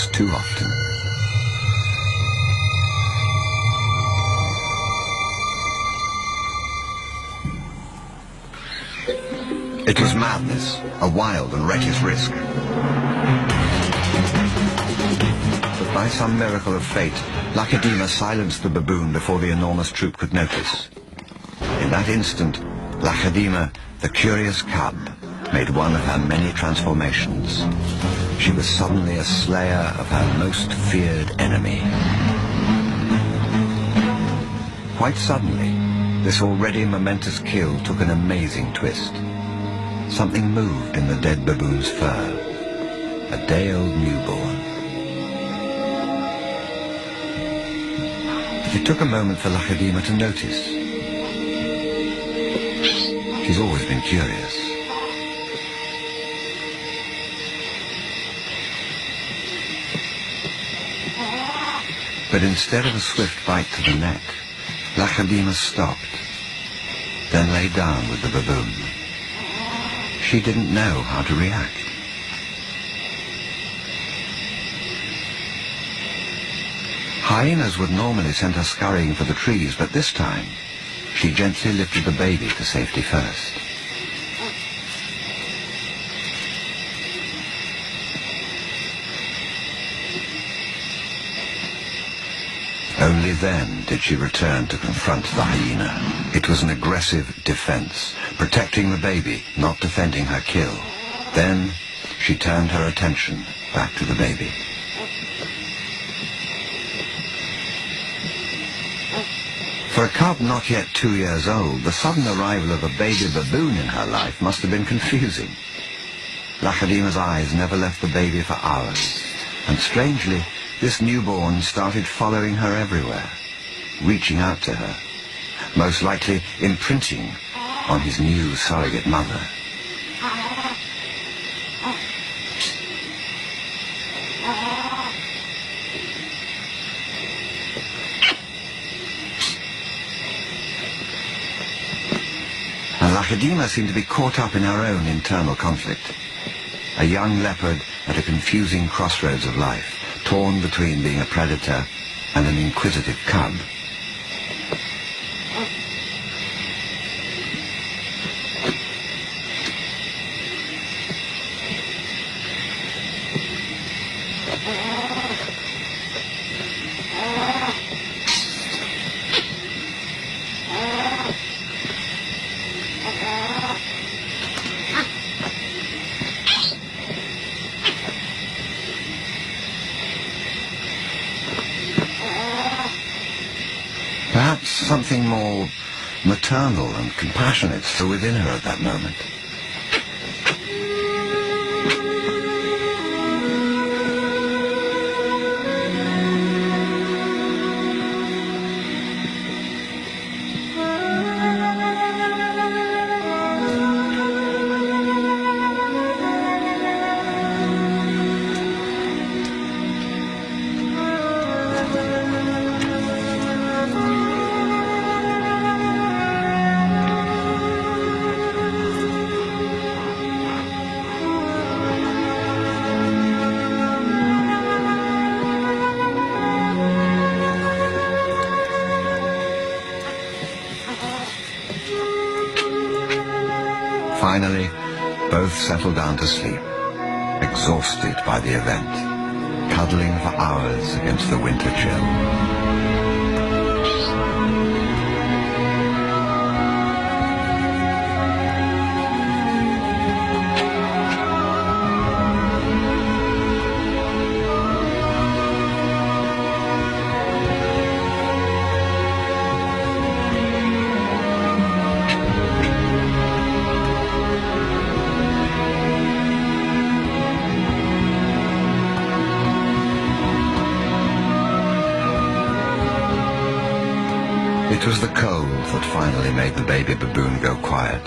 almost too often. It was madness, a wild and reckless risk. But by some miracle of fate, Lacedaemon silenced the baboon before the enormous troop could notice. In that instant, Lacedaemon, the curious cub, made one of her many transformations. She was suddenly a slayer of her most feared enemy. Quite suddenly, this already momentous kill took an amazing twist. Something moved in the dead baboon's fur. A day-old newborn. It took a moment for Lacedaemon to notice. She's always been curious. But instead of a swift bite to the neck, Lacedaemon stopped, then lay down with the baboon. She didn't know how to react. Hyenas would normally send her scurrying for the trees, but this time, she gently lifted the baby to safety first. Only then did she return to confront the hyena. It was an aggressive defense, protecting the baby, not defending her kill. Then, she turned her attention back to the baby. For a cub not yet 2 years old, the sudden arrival of a baby baboon in her life must have been confusing. Lacedaemon's eyes never left the baby for hours, and strangely, this newborn started following her everywhere, reaching out to her, most likely imprinting on his new surrogate mother. And Lacedaemon seemed to be caught up in her own internal conflict. A young leopard at a confusing crossroads of life, torn between being a predator and an inquisitive cub. Perhaps something more maternal and compassionate still within her at that moment. Finally, both settled down to sleep, exhausted by the event, cuddling for hours against the winter chill. It was the cold that finally made the baby baboon go quiet.